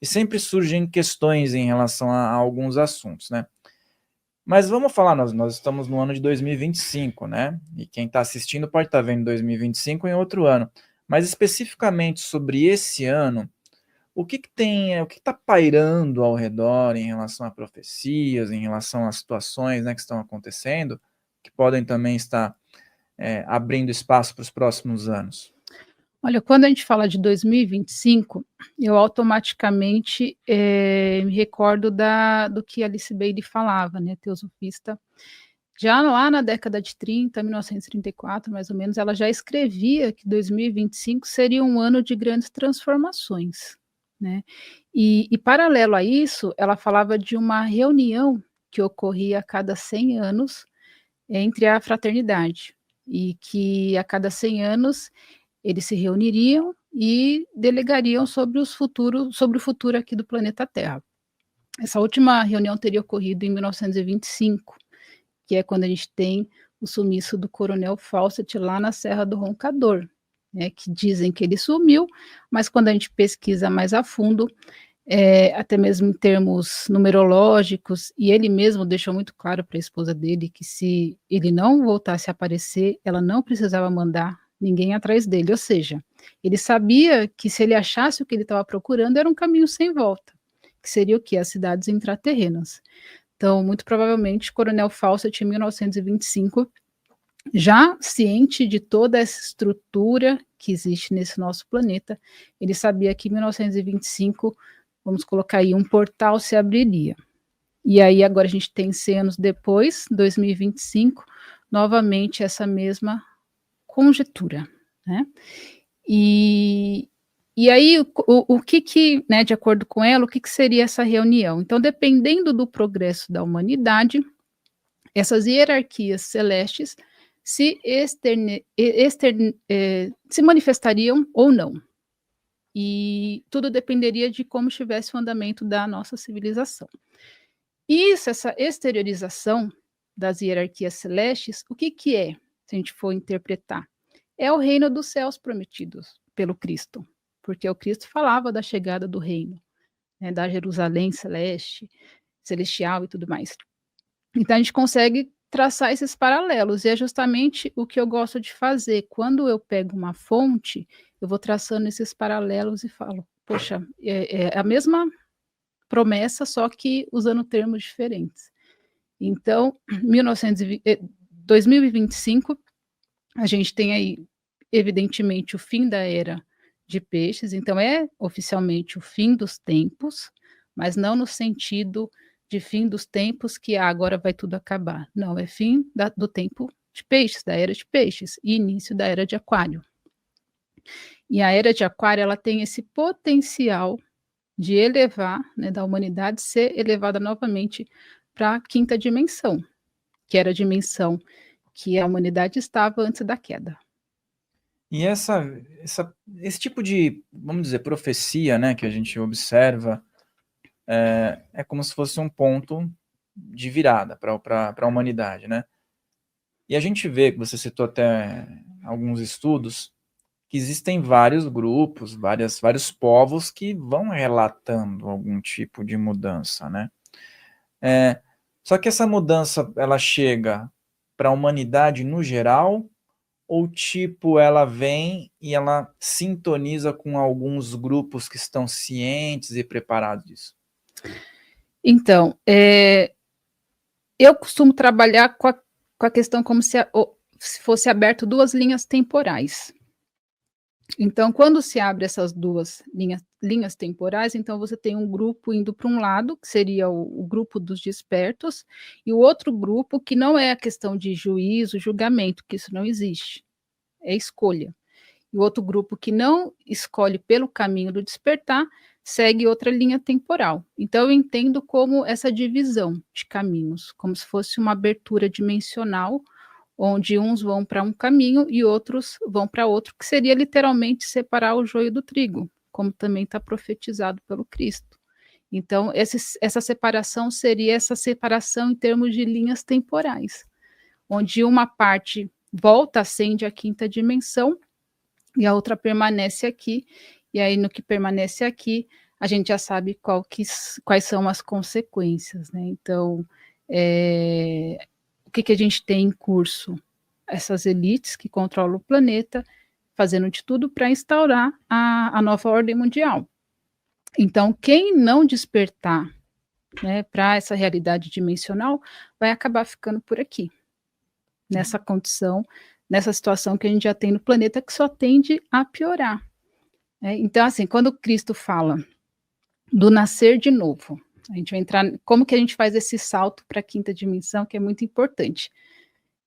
e sempre surgem questões em relação a alguns assuntos, né? Mas vamos falar, nós estamos no ano de 2025, né? E quem está assistindo pode estar vendo 2025 em outro ano. Mas especificamente sobre esse ano, o que tem, o que está pairando ao redor em relação a profecias, em relação a situações, né, que estão acontecendo, que podem também estar abrindo espaço para os próximos anos? Olha, quando a gente fala de 2025, eu automaticamente me recordo do que Alice Bailey falava, né, teosofista. Já lá na década de 30, 1934, mais ou menos, ela já escrevia que 2025 seria um ano de grandes transformações, né? E paralelo a isso, ela falava de uma reunião que ocorria a cada 100 anos entre a fraternidade, e que a cada 100 anos eles se reuniriam e delegariam sobre o futuro aqui do planeta Terra. Essa última reunião teria ocorrido em 1925, que é quando a gente tem o sumiço do Coronel Fawcett lá na Serra do Roncador, né, que dizem que ele sumiu, mas quando a gente pesquisa mais a fundo, até mesmo em termos numerológicos, e ele mesmo deixou muito claro para a esposa dele que se ele não voltasse a aparecer, ela não precisava mandar ninguém atrás dele, ou seja, ele sabia que se ele achasse o que ele estava procurando, era um caminho sem volta, que seria o quê? As cidades intraterrenas. Então, muito provavelmente, Coronel Fawcett, em 1925, já ciente de toda essa estrutura que existe nesse nosso planeta, ele sabia que em 1925, vamos colocar aí, um portal se abriria. E aí agora a gente tem 100 anos depois, 2025, novamente essa mesma conjetura, né? E aí, o que, né, de acordo com ela, o que seria essa reunião? Então, dependendo do progresso da humanidade, essas hierarquias celestes se manifestariam ou não. E tudo dependeria de como estivesse o andamento da nossa civilização. Isso, essa exteriorização das hierarquias celestes, o que é, se a gente for interpretar? É o reino dos céus prometidos pelo Cristo, porque o Cristo falava da chegada do reino, né, da Jerusalém celeste, celestial e tudo mais. Então a gente consegue traçar esses paralelos, e é justamente o que eu gosto de fazer. Quando eu pego uma fonte, eu vou traçando esses paralelos e falo, poxa, é a mesma promessa, só que usando termos diferentes. Então, 2025, a gente tem aí, evidentemente, o fim da era de peixes, então é oficialmente o fim dos tempos, mas não no sentido de fim dos tempos que agora vai tudo acabar. Não, é fim do tempo de peixes, da era de peixes, e início da era de aquário. E a era de aquário, ela tem esse potencial de elevar, né, da humanidade ser elevada novamente para a quinta dimensão, que era a dimensão que a humanidade estava antes da queda. E esse tipo de, vamos dizer, profecia, né, que a gente observa, é como se fosse um ponto de virada para a humanidade, né? E a gente vê, que você citou até alguns estudos, que existem vários grupos, vários povos que vão relatando algum tipo de mudança, né? Só que essa mudança, ela chega para a humanidade no geral, ou tipo, ela vem e ela sintoniza com alguns grupos que estão cientes e preparados disso? Então, eu costumo trabalhar com a questão como se fosse aberto duas linhas temporais. Então, quando se abre essas duas linhas temporais, então você tem um grupo indo para um lado, que seria o grupo dos despertos, e o outro grupo que não é a questão de juízo, julgamento, que isso não existe, é escolha. E o outro grupo que não escolhe pelo caminho do despertar, segue outra linha temporal. Então, eu entendo como essa divisão de caminhos, como se fosse uma abertura dimensional, onde uns vão para um caminho e outros vão para outro, que seria literalmente separar o joio do trigo, como também está profetizado pelo Cristo. Então, essa separação seria essa separação em termos de linhas temporais, onde uma parte volta, ascende à quinta dimensão, e a outra permanece aqui, e aí no que permanece aqui, a gente já sabe quais são as consequências, né? Então, o que a gente tem em curso? Essas elites que controlam o planeta, fazendo de tudo para instaurar a nova ordem mundial. Então, quem não despertar, né, para essa realidade dimensional, vai acabar ficando por aqui, nessa condição, nessa situação que a gente já tem no planeta, que só tende a piorar. Então, assim, quando Cristo fala do nascer de novo, a gente vai entrar, como que a gente faz esse salto para a quinta dimensão, que é muito importante.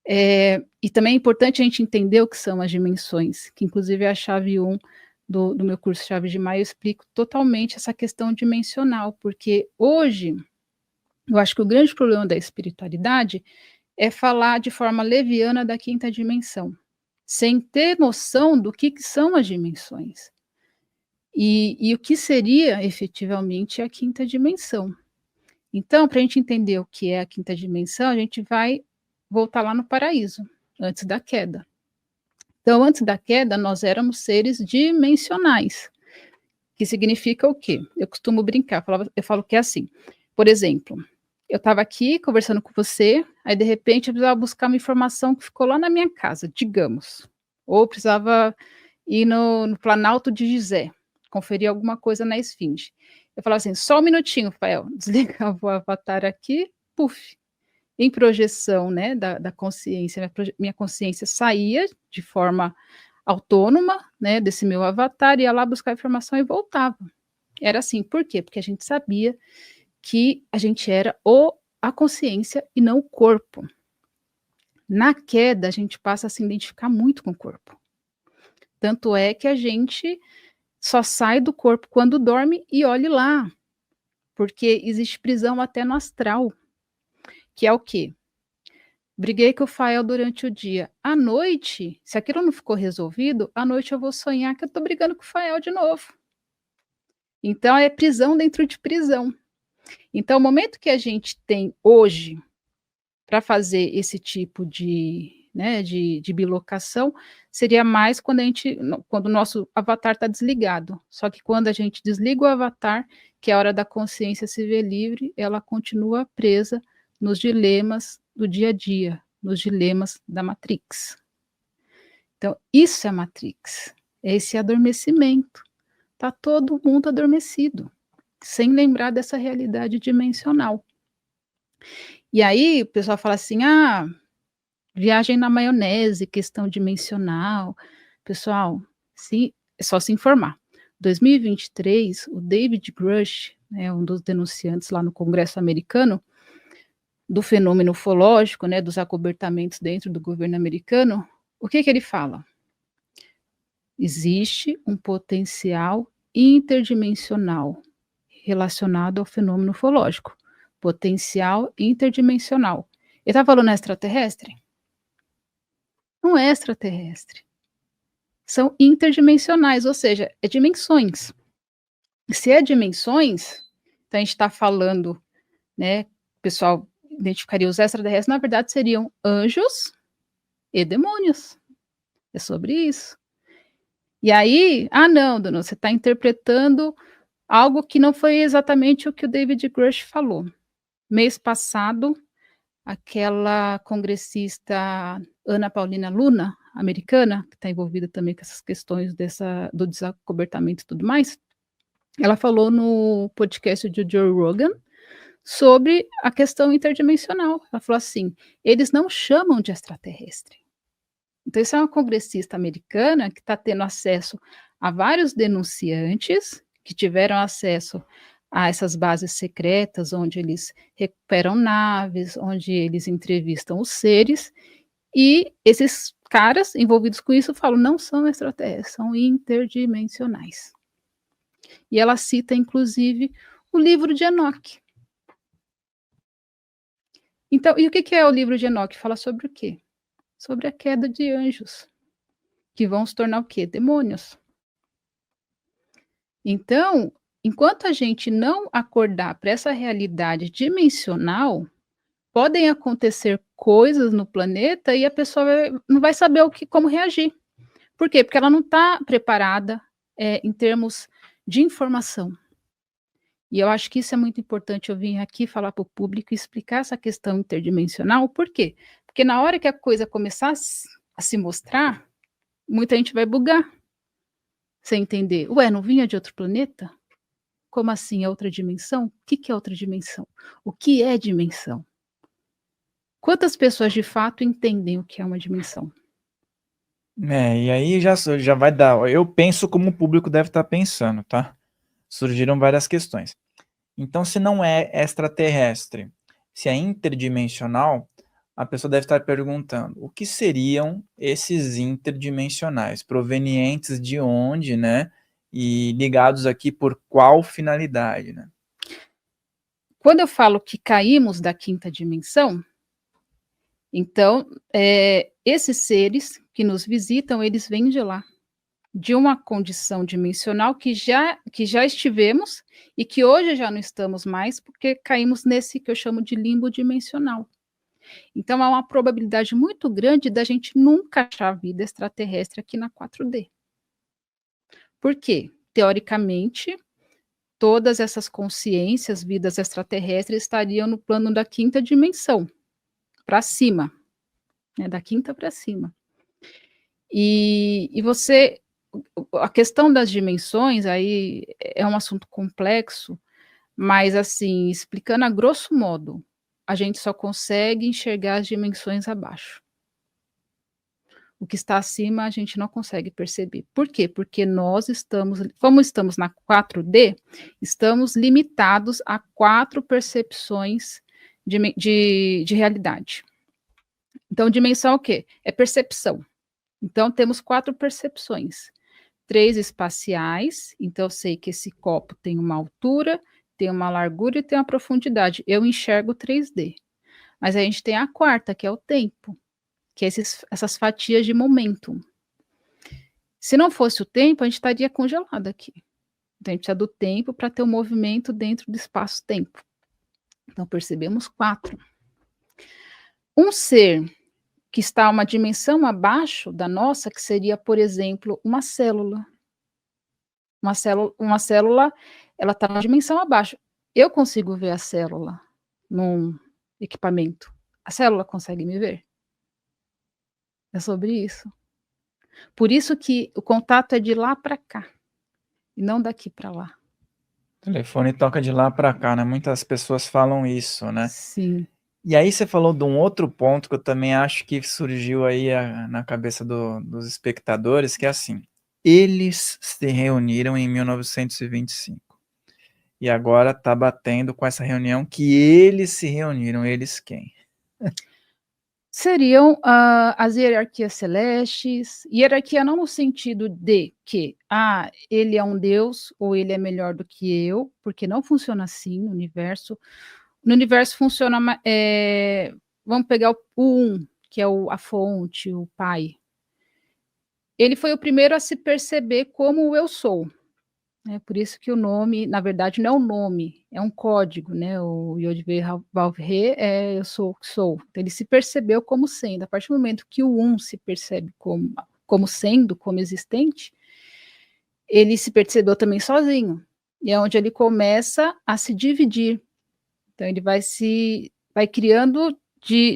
E também é importante a gente entender o que são as dimensões, que inclusive é a chave 1 do meu curso Chave de Maia, eu explico totalmente essa questão dimensional, porque hoje, eu acho que o grande problema da espiritualidade é falar de forma leviana da quinta dimensão, sem ter noção do que são as dimensões. E o que seria efetivamente a quinta dimensão. Então, para a gente entender o que é a quinta dimensão, a gente vai voltar lá no paraíso, antes da queda. Então, antes da queda, nós éramos seres dimensionais, que significa o quê? Eu costumo brincar, eu falo que é assim. Por exemplo, eu estava aqui conversando com você, aí de repente eu precisava buscar uma informação que ficou lá na minha casa, digamos. Ou precisava ir no Planalto de Gizé, conferir alguma coisa na esfinge. Eu falava assim, só um minutinho, Rafael, desligava o avatar aqui, puf, em projeção, né, da consciência, minha consciência saía de forma autônoma, né, desse meu avatar, ia lá buscar a informação e voltava. Era assim, por quê? Porque a gente sabia que a gente era a consciência e não o corpo. Na queda, a gente passa a se identificar muito com o corpo. Tanto é que a gente só sai do corpo quando dorme e olhe lá, porque existe prisão até no astral, que é o quê? Briguei com o Fael durante o dia. À noite, se aquilo não ficou resolvido, à noite eu vou sonhar que eu estou brigando com o Fael de novo. Então, é prisão dentro de prisão. Então, o momento que a gente tem hoje para fazer esse tipo de bilocação, seria mais quando o nosso avatar está desligado. Só que quando a gente desliga o avatar, que é a hora da consciência se ver livre, ela continua presa nos dilemas do dia a dia, nos dilemas da Matrix. Então, isso é a Matrix, é esse adormecimento. Está todo mundo adormecido, sem lembrar dessa realidade dimensional. E aí, o pessoal fala assim, viagem na maionese, questão dimensional. Pessoal, é só se informar. 2023, o David Grush, né, um dos denunciantes lá no Congresso americano, do fenômeno ufológico, né, dos acobertamentos dentro do governo americano, o que ele fala? Existe um potencial interdimensional relacionado ao fenômeno ufológico. Potencial interdimensional. Ele está falando extraterrestre? Não é extraterrestre. São interdimensionais, ou seja, é dimensões. Se é dimensões, então a gente está falando, né, o pessoal identificaria os extraterrestres, na verdade seriam anjos e demônios. É sobre isso. E aí, não, dona, você está interpretando algo que não foi exatamente o que o David Grush falou. Mês passado, aquela congressista Ana Paulina Luna, americana, que está envolvida também com essas questões do desacobertamento e tudo mais, ela falou no podcast de Joe Rogan sobre a questão interdimensional. Ela falou assim, eles não chamam de extraterrestre. Então, isso é uma congressista americana que está tendo acesso a vários denunciantes que tiveram acesso a essas bases secretas, onde eles recuperam naves, onde eles entrevistam os seres, e esses caras envolvidos com isso falam, não são extraterrestres, são interdimensionais. E ela cita, inclusive, o livro de Enoque. Então, e o que é o livro de Enoque? Fala sobre o quê? Sobre a queda de anjos, que vão se tornar o quê? Demônios. Então, enquanto a gente não acordar para essa realidade dimensional, podem acontecer coisas no planeta e a pessoa não vai saber como reagir. Por quê? Porque ela não está preparada em termos de informação. E eu acho que isso é muito importante, eu vim aqui falar para o público e explicar essa questão interdimensional, por quê? Porque na hora que a coisa começar a se mostrar, muita gente vai bugar, sem entender. Ué, não vinha de outro planeta? Como assim, é outra dimensão? O que que é outra dimensão? O que é dimensão? Quantas pessoas de fato entendem o que é uma dimensão? E aí já vai dar. Eu penso como o público deve estar pensando, tá? Surgiram várias questões. Então, se não é extraterrestre, se é interdimensional, a pessoa deve estar perguntando o que seriam esses interdimensionais, provenientes de onde, né? E ligados aqui por qual finalidade, né? Quando eu falo que caímos da quinta dimensão, então, esses seres que nos visitam, eles vêm de lá, de uma condição dimensional que já estivemos e que hoje já não estamos mais, porque caímos nesse que eu chamo de limbo dimensional. Então, há uma probabilidade muito grande da gente nunca achar vida extraterrestre aqui na 4D. Por quê? Teoricamente, todas essas consciências, vidas extraterrestres, estariam no plano da quinta dimensão, para cima, né, da quinta para cima. E você, a questão das dimensões aí é um assunto complexo, mas assim, explicando a grosso modo, a gente só consegue enxergar as dimensões abaixo. O que está acima a gente não consegue perceber. Por quê? Porque nós estamos, como estamos na 4D, estamos limitados a 4 percepções de realidade. Então, dimensão é o quê? É percepção. Então, temos 4 percepções. 3 espaciais, então eu sei que esse copo tem uma altura, tem uma largura e tem uma profundidade. Eu enxergo 3D. Mas a gente tem a quarta, que é o tempo, que é essas fatias de momento. Se não fosse o tempo, a gente estaria congelado aqui. Então, a gente precisa do tempo para ter o movimento dentro do espaço-tempo. Então, percebemos 4. Um ser que está uma dimensão abaixo da nossa, que seria, por exemplo, uma célula. Uma célula, ela está uma dimensão abaixo. Eu consigo ver a célula num equipamento. A célula consegue me ver? É sobre isso. Por isso que o contato é de lá para cá, e não daqui para lá. O telefone toca de lá para cá, né? Muitas pessoas falam isso, né? Sim. E aí você falou de um outro ponto que eu também acho que surgiu aí na cabeça dos espectadores, que é assim, eles se reuniram em 1925. E agora está batendo com essa reunião que eles se reuniram, eles quem? Seriam as hierarquias celestes, hierarquia não no sentido de que, ele é um deus ou ele é melhor do que eu, porque não funciona assim no universo. No universo funciona, vamos pegar o um, que é a fonte, o pai. Ele foi o primeiro a se perceber como o eu sou. É por isso que o nome, na verdade, não é um nome, é um código, né? O Yod-Veh-Vav-He é eu sou o que sou. Então, ele se percebeu como sendo. A partir do momento que o um se percebe como sendo, como existente, ele se percebeu também sozinho. E é onde ele começa a se dividir. Então, ele vai criando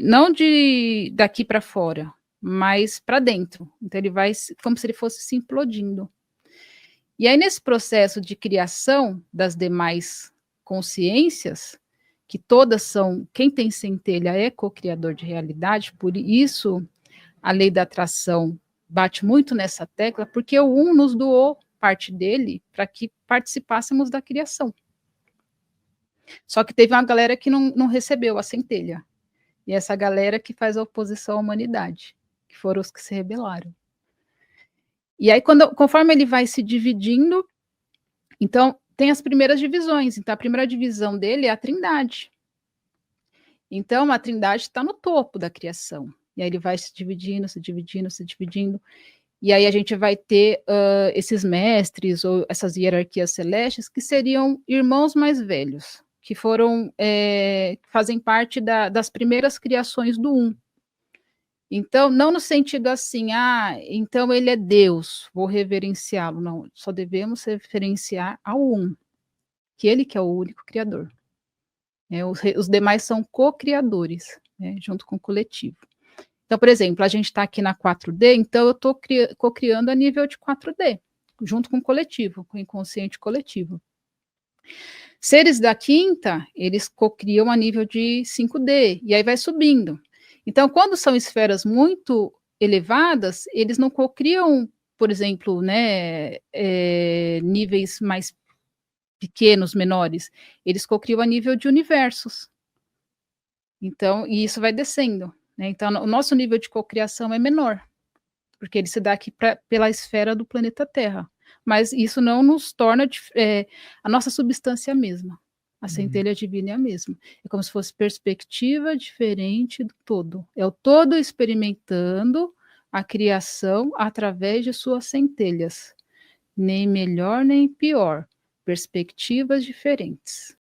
não de daqui para fora, mas para dentro. Então, ele vai como se ele fosse se implodindo. E aí, nesse processo de criação das demais consciências, que todas são, quem tem centelha é co-criador de realidade, por isso a lei da atração bate muito nessa tecla, porque o um nos doou parte dele para que participássemos da criação. Só que teve uma galera que não recebeu a centelha. E essa galera que faz a oposição à humanidade, que foram os que se rebelaram. E aí, conforme ele vai se dividindo, então, tem as primeiras divisões. Então, a primeira divisão dele é a Trindade. Então, a Trindade está no topo da criação. E aí ele vai se dividindo, se dividindo, se dividindo. E aí a gente vai ter esses mestres ou essas hierarquias celestes que seriam irmãos mais velhos, que fazem parte das primeiras criações do Um. Então, não no sentido assim, então ele é Deus, vou reverenciá-lo. Não, só devemos reverenciar ao Um. que ele que é o único criador. Os demais são co-criadores, né, junto com o coletivo. Então, por exemplo, a gente está aqui na 4D, então eu estou co-criando a nível de 4D, junto com o coletivo, com o inconsciente coletivo. Seres da quinta, eles co-criam a nível de 5D, e aí vai subindo. Então, quando são esferas muito elevadas, eles não co-criam, por exemplo, né, níveis mais pequenos, menores, eles co-criam a nível de universos. Então, e isso vai descendo, né? Então, o nosso nível de cocriação é menor, porque ele se dá aqui pela esfera do planeta Terra. Mas isso não nos torna a nossa substância mesma. A centelha divina é a mesma. É como se fosse perspectiva diferente do todo. É o todo experimentando a criação através de suas centelhas. Nem melhor, nem pior. Perspectivas diferentes.